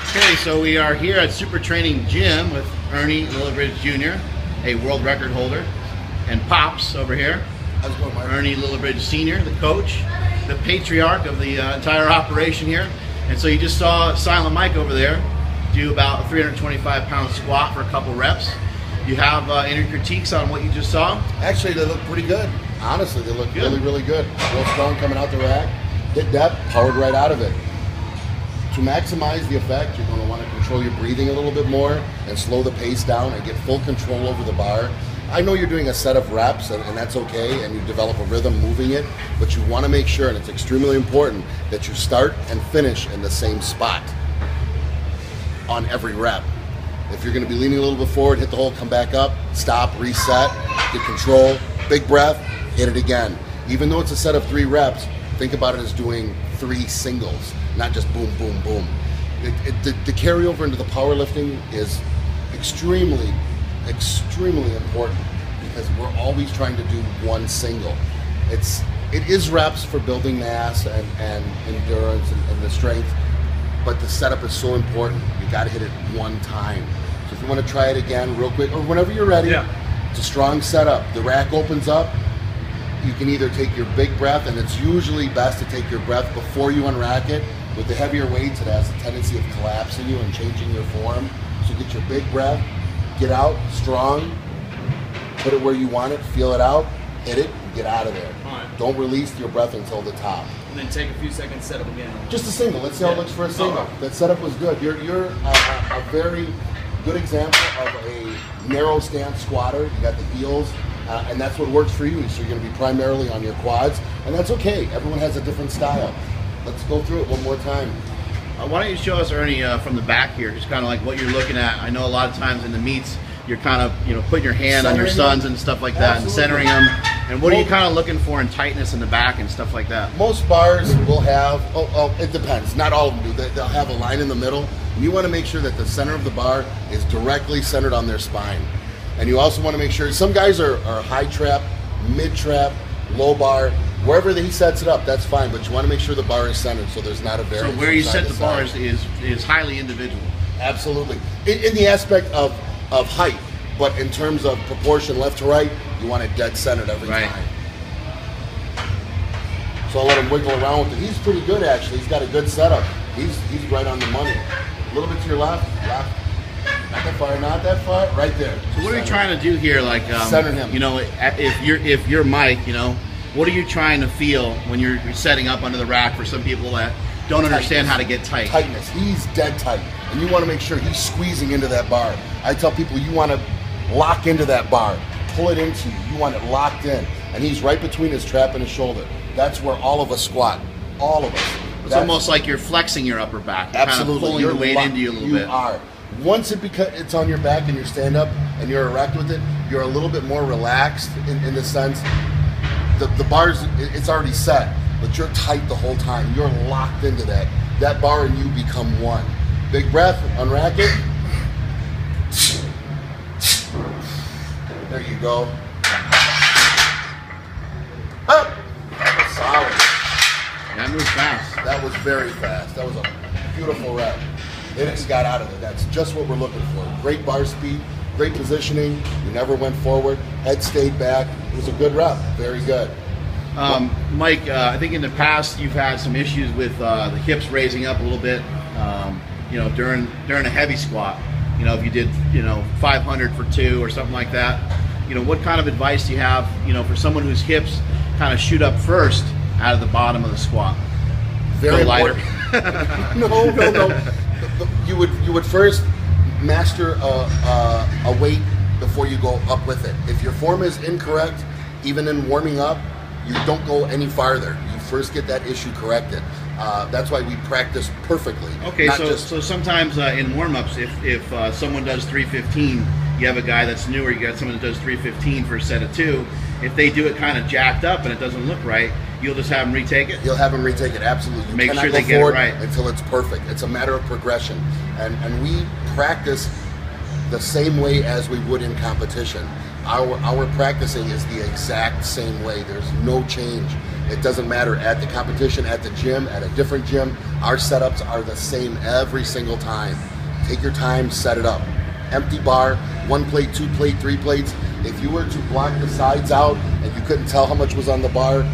Okay, so we are here at Super Training Gym with Ernie Lilliebridge Jr., a world record holder, and Pops over here. How's it going, Mike? Ernie Lilliebridge Sr., the coach, the patriarch of the entire operation here. And so you just saw Silent Mike over there do about a 325-pound squat for a couple reps. You have any critiques on what you just saw? Actually, they look pretty good. Honestly, they look really, really good. Real strong coming out the rack. Hit depth, powered right out of it. To maximize the effect, you're going to want to control your breathing a little bit more and slow the pace down and get full control over the bar. I know you're doing a set of reps, and that's okay, and you develop a rhythm moving it, but you want to make sure, and it's extremely important, that you start and finish in the same spot on every rep. If you're going to be leaning a little bit forward, hit the hole, come back up, stop, reset, get control, big breath, hit it again. Even though it's a set of 3 reps, think about it as doing 3 singles, not just boom, boom, boom. The carryover into the powerlifting is extremely important because we're always trying to do 1 single. It is reps for building mass and endurance and the strength, but the setup is so important. You got to hit it 1 time. So if you want to try it again real quick, or whenever you're ready, it's a strong setup. The rack opens up. You can either take your big breath, and it's usually best to take your breath before you unrack it. With the heavier weights, it has a tendency of collapsing you and changing your form. So get your big breath, get out strong, put it where you want it, feel it out, hit it, and get out of there. Don't release your breath until the top. And then take a few seconds, set up again. Just a single. Let's see how it looks for a single. That setup was good. You're a very good example of a narrow stance squatter. You got the heels, and that's what works for you. So you're going to be primarily on your quads, and that's okay. Everyone has a different style. Let's go through it one more time. Why don't you show us, Ernie, from the back here, just kind of like what you're looking at. I know a lot of times in the meets, you're kind of putting your hand on your sons and stuff like that, and centering them. And what are you kind of looking for in tightness in the back and stuff like that? Most bars will have, it depends. Not all of them do. They'll have a line in the middle. And you want to make sure that the center of the bar is directly centered on their spine. And you also want to make sure, some guys are high trap, mid trap, low bar. Wherever he sets it up, that's fine, but you want to make sure the bar is centered so there's not a variance. So where you set the bars is highly individual. Absolutely. In the aspect of height, but in terms of proportion left to right, you want it dead centered every time. So I'll let him wiggle around with it. He's pretty good, actually. He's got a good setup. He's right on the money. A little bit to your left. Not that far, not that far. Right there. So what are you trying to do here? Like, center him. If you're Mike, what are you trying to feel when you're setting up under the rack for some people that don't understand how to get tight? Tightness. He's dead tight. And you want to make sure he's squeezing into that bar. I tell people you want to lock into that bar. Pull it into you. You want it locked in. And he's right between his trap and his shoulder. That's where all of us squat. All of us. It's almost like you're flexing your upper back. You're Absolutely. Kind of pulling the weight into you a little bit. You are. Once it's on your back and you stand up and you're erect with it, you're a little bit more relaxed in the sense. The bars, it's already set, but you're tight the whole time. You're locked into that. That bar and you become one. Big breath, unrack it. There you go. Up. Solid. That moves fast. That was very fast. That was a beautiful rep. They just got out of it. That's just what we're looking for. Great bar speed, great positioning. You never went forward. Head stayed back. It was a good rep. Very good. Mike, I think in the past you've had some issues with the hips raising up a little bit. During a heavy squat. If you did 500 for 2 or something like that. What kind of advice do you have? For someone whose hips kind of shoot up first out of the bottom of the squat. Very lighter. No. You would first master a weight before you go up with it. If your form is incorrect, even in warming up, you don't go any farther. You first get that issue corrected. That's why we practice perfectly. Okay, so sometimes in warm-ups, if someone does 315, you have a guy that's newer, you got someone that does 315 for a set of 2. If they do it kind of jacked up and it doesn't look right, you'll just have them retake it? You'll have them retake it, absolutely. You Make sure they get it right. Until it's perfect. It's a matter of progression. And we practice the same way as we would in competition. Our practicing is the exact same way. There's no change. It doesn't matter at the competition, at the gym, at a different gym. Our setups are the same every single time. Take your time, set it up. Empty bar, 1 plate, 2 plate, 3 plates. If you were to block the sides out and you couldn't tell how much was on the bar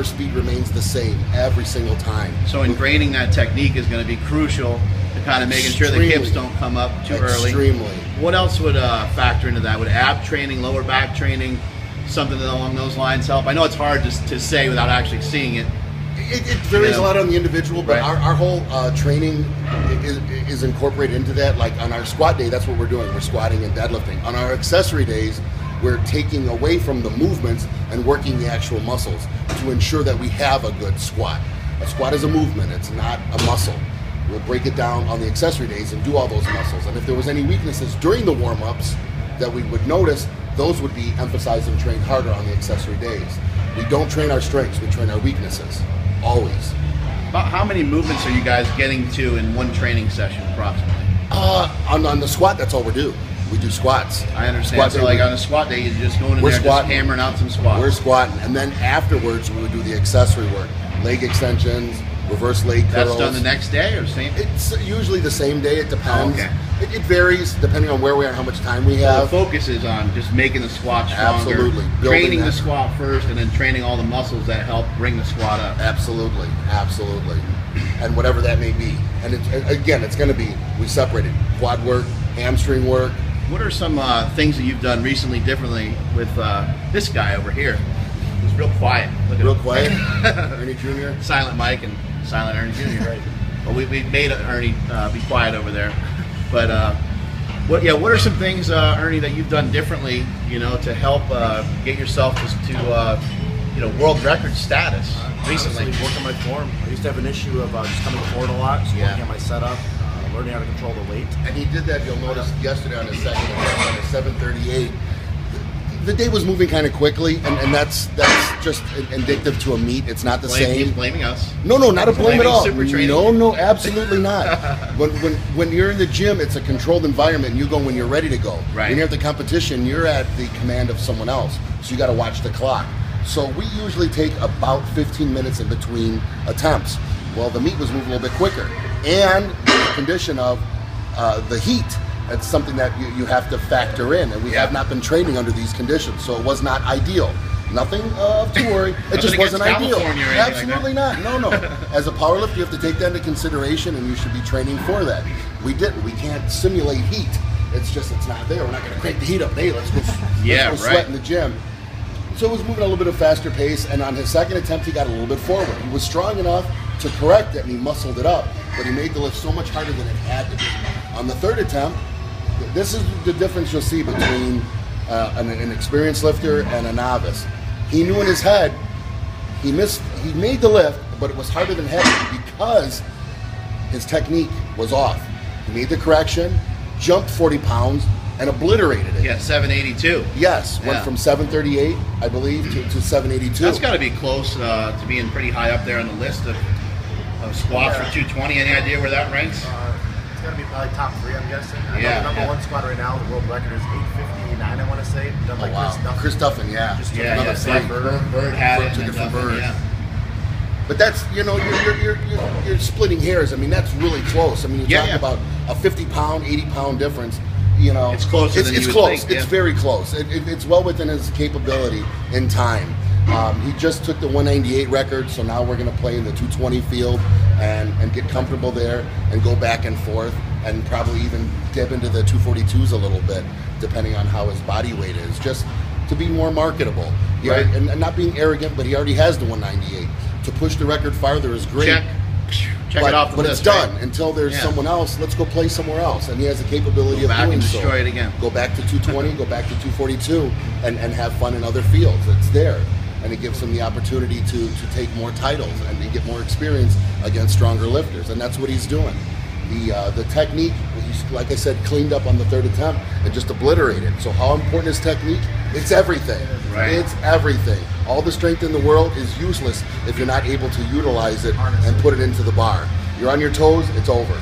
speed remains the same every single time. So ingraining that technique is going to be crucial to kind of making sure the hips don't come up too early. Extremely. What else would factor into that? Would ab training, lower back training, something along those lines help? I know it's hard to say without actually seeing it. It varies a lot on the individual, but our whole training is incorporated into that. Like on our squat day, that's what we're doing. We're squatting and deadlifting. On our accessory days, we're taking away from the movements and working the actual muscles to ensure that we have a good squat. A squat is a movement, it's not a muscle. We'll break it down on the accessory days and do all those muscles. And if there was any weaknesses during the warm-ups that we would notice, those would be emphasized and trained harder on the accessory days. We don't train our strengths, we train our weaknesses, always. About how many movements are you guys getting to in one training session approximately? On the squat, that's all we do. We do squats. I understand. So like on a squat day, you're just going in there, just hammering out some squats. We're squatting, and then afterwards we would do the accessory work, leg extensions, reverse leg curls. That's done the next day or same? It's usually the same day. It depends. Oh, okay. It varies depending on where we are and how much time we have. So the focus is on just making the squat stronger. Absolutely. Training the squat first, and then training all the muscles that help bring the squat up. Absolutely. Absolutely. And whatever that may be. And it's going to be, we separated quad work, hamstring work. What are some things that you've done recently differently with this guy over here? He's real quiet. Look at Real him. quiet. Ernie Jr. Silent Mike and Silent Ernie Jr. Right. Well, we made Ernie be quiet over there. But what are some things, Ernie, that you've done differently, to help get yourself to world record status recently? Working my form. I used to have an issue of just coming forward a lot, so working on my setup, learning how to control the weight. And he did that, you'll notice, yesterday on his second attempt on his 738. The day was moving kind of quickly, and that's just indicative to a meet. It's not the same. He's blaming us. No, not a blame at all. Super training. No, absolutely not. when you're in the gym, it's a controlled environment, and you go when you're ready to go. Right. When you're at the competition, you're at the command of someone else, so you got to watch the clock. So we usually take about 15 minutes in between attempts. Well, the meet was moving a little bit quicker, and the condition of the heat. That's something that you have to factor in, and we have not been training under these conditions, so it was not ideal. Nothing to worry. It just wasn't ideal. Absolutely not. No. As a powerlifter, you have to take that into consideration, and you should be training for that. We didn't. We can't simulate heat. It's not there. We're not going to crank the heat up. Hey, let's go sweat in the gym. So it was moving at a little bit of faster pace, and on his second attempt, he got a little bit forward. He was strong enough to correct it, and he muscled it up, but he made the lift so much harder than it had to be. On the third attempt, this is the difference you'll see between an experienced lifter and a novice. He knew in his head he made the lift, but it was harder than heavy because his technique was off. He made the correction, jumped 40 pounds, and obliterated it. Yeah, 782. Yes, went from 738, I believe, to 782. That's got to be close to being pretty high up there on the list of squats for 220. Any idea where that ranks? It's got to be probably top 3, I'm guessing. I know the number one squat right now, the world record is 859, I want to say. Done by Chris Duffin, Just took another Bird had it. Took it from Bird. But that's, you're splitting hairs. I mean, that's really close. I mean, you're talking about a 50-pound, 80-pound difference. It's closer than you would close. think. It's very close. It's well within his capability in time. He just took the 198 record, so now we're going to play in the 220 field and get comfortable there and go back and forth and probably even dip into the 242s a little bit, depending on how his body weight is, just to be more marketable. Right. And not being arrogant, but he already has the 198. To push the record farther is great. Check it off the but list. It's done until there's someone else. Let's go play somewhere else, and he has the capability of doing so. Destroy it again. Go back to 220, go back to 242, and have fun in other fields. It's there, and it gives him the opportunity to take more titles and get more experience against stronger lifters, and that's what he's doing. The technique, he's, like I said, cleaned up on the third attempt and just obliterated. So how important is technique? It's everything. Right. It's everything. All the strength in the world is useless if you're not able to utilize it and put it into the bar. You're on your toes, it's over.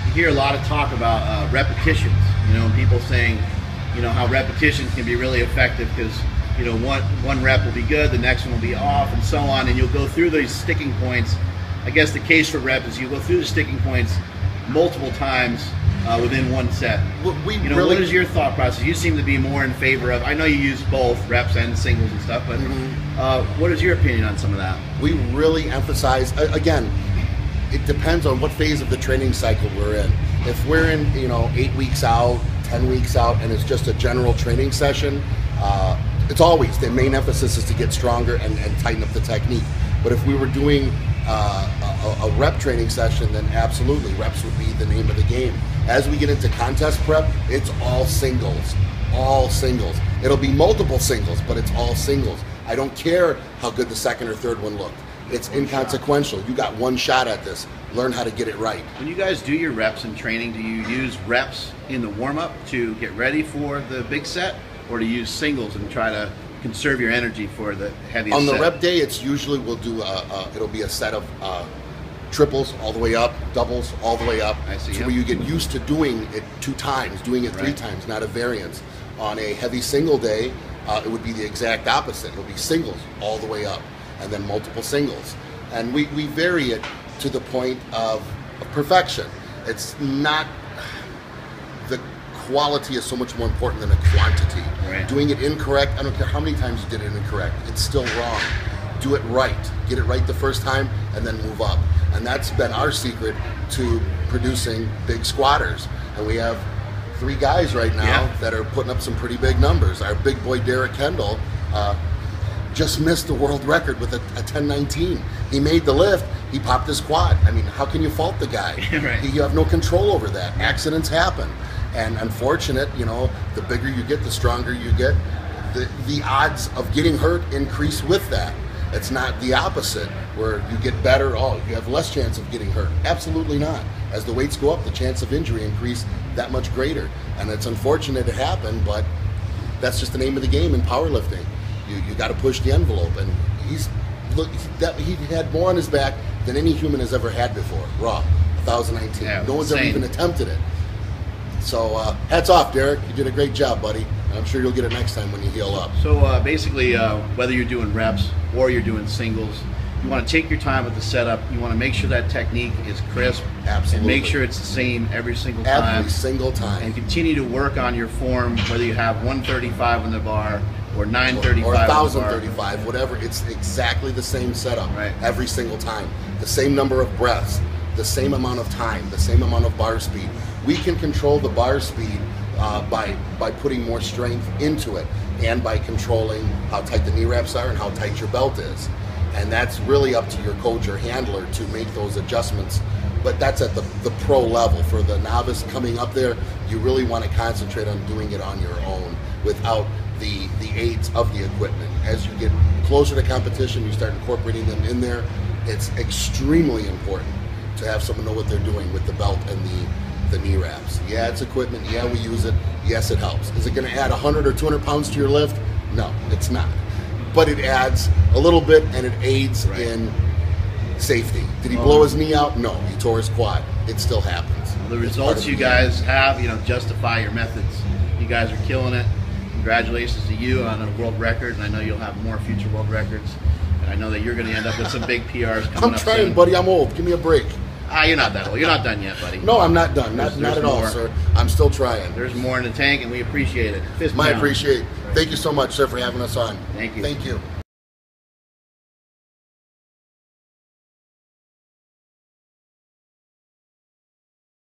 You hear a lot of talk about repetitions, and people saying, how repetitions can be really effective because you know, one rep will be good, the next one will be off, and so on, and you'll go through these sticking points. I guess the case for rep is you go through the sticking points multiple times within one set. You know, what is your thought process? You seem to be more in favor of, I know you use both reps and singles and stuff, but what is your opinion on some of that? We really emphasize, again, it depends on what phase of the training cycle we're in. If we're in, you know, 8 weeks out, 10 weeks out, and it's just a general training session, it's always, the main emphasis is to get stronger and tighten up the technique. But if we were doing a rep training session, then absolutely, reps would be the name of the game. As we get into contest prep, it's all singles, all singles. It'll be multiple singles, but it's all singles. I don't care how good the second or third one looked. It's inconsequential. You got one shot at this. Learn how to get it right. When you guys do your reps in training, do you use reps in the warm-up to get ready for the big set, or do you use singles and try to conserve your energy for the heaviest On the set? rep day, it's usually we'll do it'll be a set of triples all the way up, doubles all the way up. I see. So Yep. where you get used to doing it 2 times, doing it 3 times, not a variance. On a heavy single day, it would be the exact opposite. It'll be singles all the way up, and then multiple singles. And we vary it to the point of perfection. It's not, the quality is so much more important than the quantity. Right. Doing it incorrect, I don't care how many times you did it incorrect, it's still wrong. Do it right. Get it right the first time and then move up. And that's been our secret to producing big squatters. And we have 3 guys right now that are putting up some pretty big numbers. Our big boy Derek Kendall just missed the world record with a 1019. He made the lift, he popped his quad. I mean, how can you fault the guy? Right. You have no control over that. Accidents happen. And unfortunate, you know, the bigger you get, the stronger you get. The odds of getting hurt increase with that. It's not the opposite, where you get better, you have less chance of getting hurt. Absolutely not. As the weights go up, the chance of injury increase that much greater. And it's unfortunate it happened, but that's just the name of the game in powerlifting. You got to push the envelope, and he had more on his back than any human has ever had before. Raw, 1019. Yeah, no one's ever insane. even attempted it. So hats off, Derek. You did a great job, buddy. And I'm sure you'll get it next time when you heal up. So basically, whether you're doing reps or you're doing singles, you want to take your time with the setup. You want to make sure that technique is crisp. Absolutely. And make sure it's the same every single time. Every single time. And continue to work on your form, whether you have 135 on the bar or 935 or on the bar. 1,035, whatever. It's exactly the same setup Right. every single time. The same number of breaths, the same amount of time, the same amount of bar speed. We can control the bar speed by putting more strength into it, and by controlling how tight the knee wraps are and how tight your belt is. And that's really up to your coach or handler to make those adjustments. But that's at the pro level. For the novice coming up there, you really want to concentrate on doing it on your own without the aids of the equipment. As you get closer to competition, you start incorporating them in there. It's extremely important to have someone know what they're doing with the belt and the knee wraps. Yeah, it's equipment. Yeah, we use it. Yes, it helps. Is it going to add 100 or 200 pounds to your lift? No, it's not. But it adds a little bit, and it aids in safety. Did he blow his knee out? No, he tore his quad. It still happens. The results you guys have, justify your methods. You guys are killing it. Congratulations to you on a world record, and I know you'll have more future world records. And I know that you're going to end up with some big PRs coming up I'm trying, soon. buddy. I'm old. Give me a break. You're not that old. You're not done yet, buddy. No, I'm not done. There's Not at all, more. sir. I'm still trying. There's more in the tank, and we appreciate it. Fist My down. appreciate. Thank you so much, sir, for having us on. Thank you. Thank you.